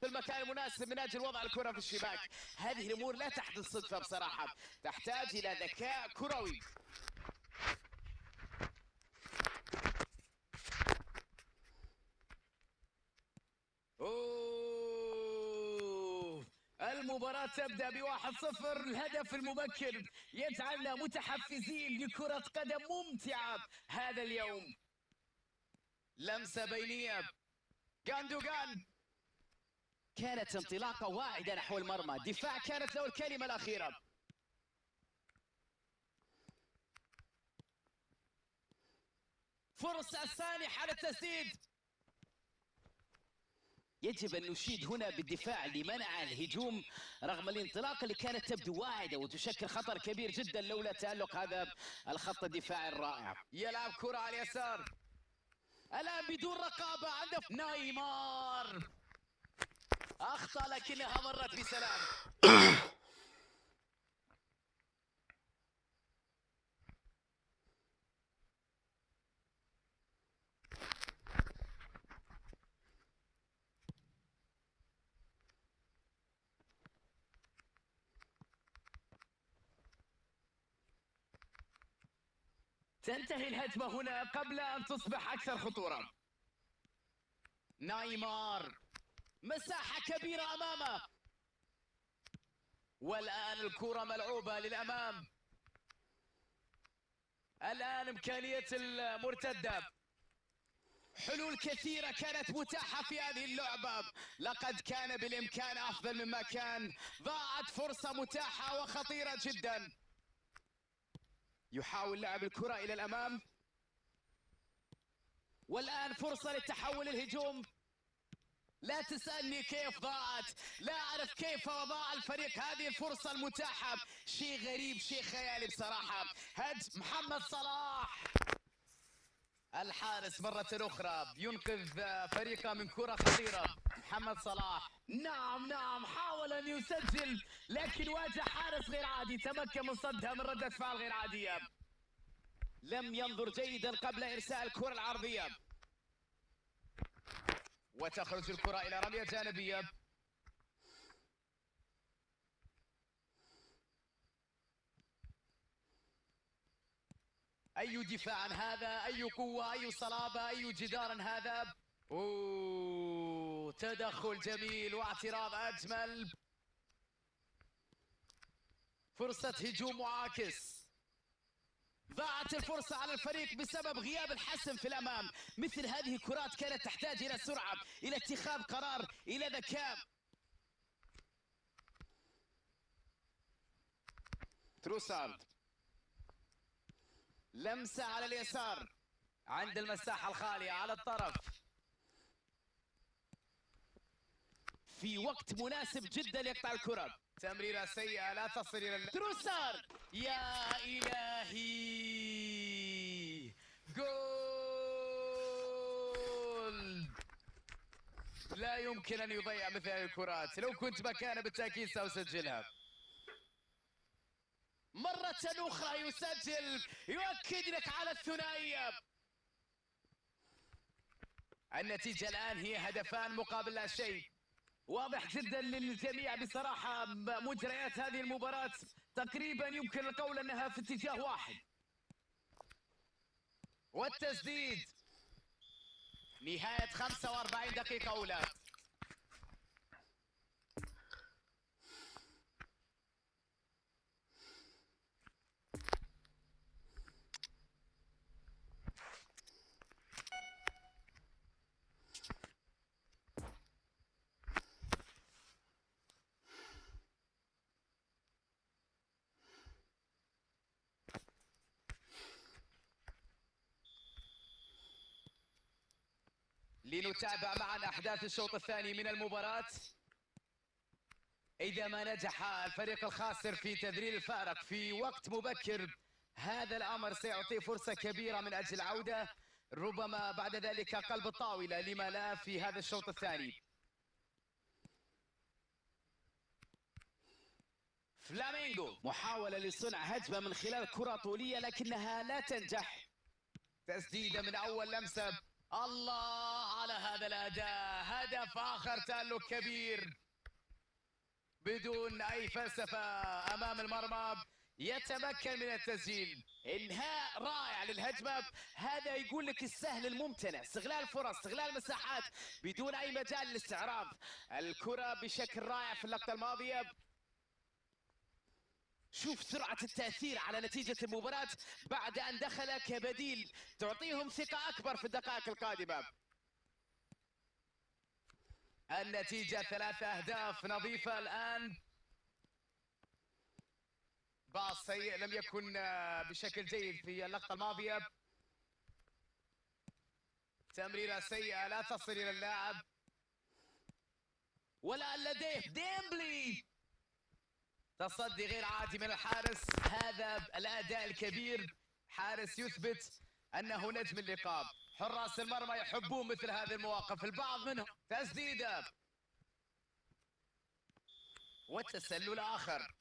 في المكان المناسب من أجل وضع الكرة في الشباك. هذه الأمور لا تحدث صدفة بصراحة، تحتاج إلى ذكاء كروي. المباراة تبدأ ب1-0. الهدف المبكر يجعلنا متحفزين لكرة قدم ممتعة هذا اليوم. لمسة بينية، غاندوغان، كانت انطلاقة واعدة نحو المرمى. الدفاع كانت له الكلمة الأخيرة. فرصة الثانية على التسديد. يجب أن نشيد هنا بالدفاع لمنع الهجوم رغم الانطلاقة اللي كانت تبدو واعدة وتشكل خطر كبير جدا لولا تألق هذا الخط الدفاعي الرائع. يلعب كرة على اليسار الآن بدون رقابة. عنده نيمار، أخطأ لكنها مرت بسلام. تنتهي الهجمة هنا قبل أن تصبح أكثر خطورة. نيمار، مساحة كبيرة أمامه، والآن الكرة ملعوبة للأمام. الآن إمكانية المرتدة. حلول كثيرة كانت متاحة في هذه اللعبة، لقد كان بالإمكان أفضل مما كان. ضاعت فرصة متاحة وخطيرة جدا. يحاول لعب الكرة إلى الأمام، والآن فرصة للتحول الهجوم. لا تسألني كيف ضاعت، لا أعرف كيف ضاع الفريق هذه الفرصة المتاحة. شيء غريب، شيء خيالي بصراحة. هدف محمد صلاح، الحارس مرة أخرى ينقذ فريقه من كرة خطيرة. محمد صلاح، نعم حاول أن يسجل لكن واجه حارس غير عادي، تمكن من صدها من ردة فعل غير عادية. لم ينظر جيدا قبل إرسال الكرة العرضية، وتخرج الكرة إلى رمية جانبية. أي دفاع هذا، أي قوة، أي صلابة، أي جدار هذا. تدخل جميل واعتراض أجمل. فرصة هجوم معاكس. ضاعت الفرصة على الفريق بسبب غياب الحسم في الأمام. مثل هذه الكرات كانت تحتاج إلى سرعة، إلى اتخاذ قرار، إلى ذكاء. تروسارد، لمسة على اليسار عند المساحة الخالية على الطرف، في وقت مناسب جدا يقطع الكرة. تمريرة سيئة لا تصل إلى تروسارد. يا إلهي، جول! لا يمكن أن يضيع مثل هذه الكرات. لو كنت مكانه بالتأكيد سأسجلها. مرة أخرى يسجل، يؤكد لك على الثنائية. النتيجة الآن هي هدفان مقابل لا شيء. واضح جدا للجميع بصراحة مجريات هذه المباراة تقريبا يمكن القول أنها في اتجاه واحد. والتسديد، نهاية 45 دقيقة أولى. لنتابع معا أحداث الشوط الثاني من المباراة. إذا ما نجح الفريق الخاسر في تذليل الفارق في وقت مبكر، هذا الأمر سيعطي فرصة كبيرة من أجل العودة، ربما بعد ذلك قلب الطاولة لما لا في هذا الشوط الثاني. فلامينغو، محاولة لصنع هجمة من خلال كرة طولية لكنها لا تنجح. تسديدة من أول لمسة. الله على هذا الأداء، هدف آخر تألق كبير بدون أي فلسفة أمام المرمى، يتمكن من التسجيل. انهاء رائع للهجمة، هذا يقول لك السهل الممتنع، استغلال فرص، استغلال مساحات بدون أي مجال للاستعراض. الكرة بشكل رائع في اللقطة الماضية. شوف سرعة التأثير على نتيجة المباراة بعد أن دخل كبديل، تعطيهم ثقة أكبر في الدقائق القادمة. النتيجة 3 أهداف نظيفة الآن. باص سيء لم يكن بشكل جيد في اللقطة الماضية. تمريرة سيئة لا تصل إلى اللاعب، ولا لديه ديمبلي. تصدي غير عادي من الحارس، هذا الأداء الكبير. حارس يثبت أنه نجم اللقاء. حراس المرمى يحبون مثل هذه المواقف، البعض منهم. تسديدة والتسلل آخر.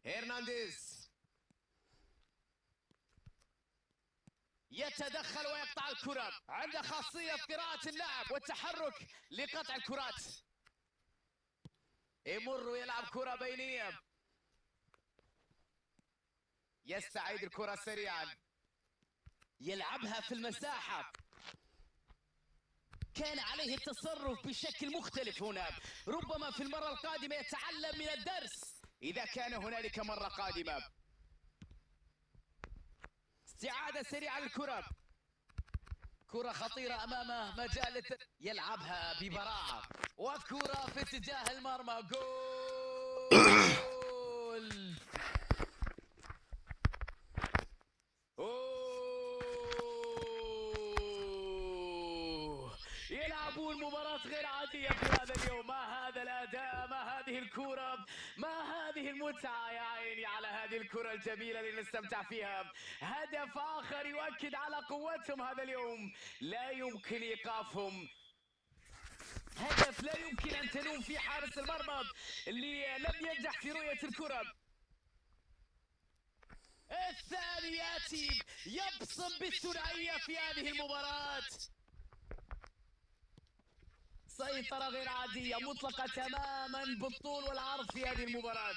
هرنانديز يتدخل ويقطع الكرة، عنده خاصية قراءة اللعب والتحرك لقطع الكرات. يمر ويلعب كرة بينية، يستعيد الكرة سريعا، يلعبها في المساحة. كان عليه التصرف بشكل مختلف هنا، ربما في المرة القادمة يتعلم من الدرس إذا كان هنالك مرة قادمة. استعادة سريعة للكرة، كرة خطيرة أمامه، مجال يلعبها ببراعة، وكرة في اتجاه المرمى. جول! يلعبون مباراة غير عادية في هذا اليوم. ما هذا الأداء، ما هذه الكرة، ما هذه المتعة. يا عيني على هذه الكرة الجميلة اللي نستمتع فيها. هدف آخر يؤكد على قوتهم هذا اليوم، لا يمكن إيقافهم. هدف لا يمكن أن تلوم فيه حارس المرمى اللي لم ينجح في رؤية الكرة. الثاني يأتي يبصم بالثنائية في هذه المباراة. سيطرة غير عادية مطلقة تماما بالطول والعرض في هذه المباراة.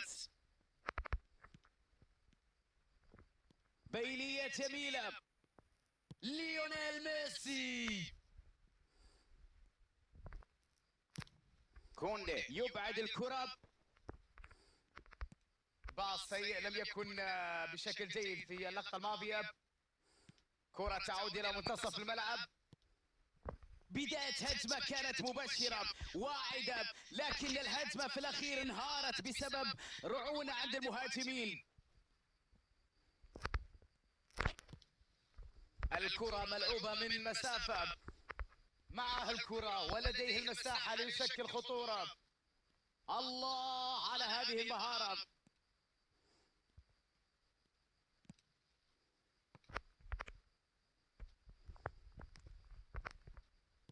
بينية جميلة، ليونيل ميسي. كوندي يبعد الكرة، باص سيء لم يكن بشكل جيد في اللقطة الماضية. كرة تعود إلى منتصف الملعب. بداية هجمة كانت مبشرة واعدة، لكن الهجمة في الأخير انهارت بسبب رعونة عند المهاجمين. الكرة ملعوبة من مسافة، معه الكرة ولديه المساحة ليشكل خطورة. الله على هذه المهارة.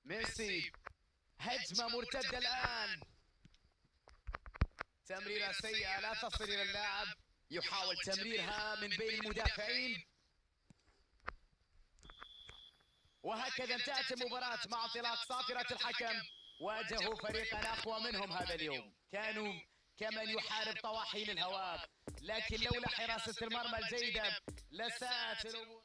ميسي، هجمة مرتدة الآن. تمريرة سيئة لا تصل إلى اللاعب، يحاول تمريرها من بين المدافعين. وهكذا انتهت المباراة مع انطلاق صافرة الحكم. واجهوا فريقا أقوى منهم هذا اليوم، كانوا كمن يحارب طواحين الهواء، لكن لولا حراسة المرمى الجيدة لساءت الأمور.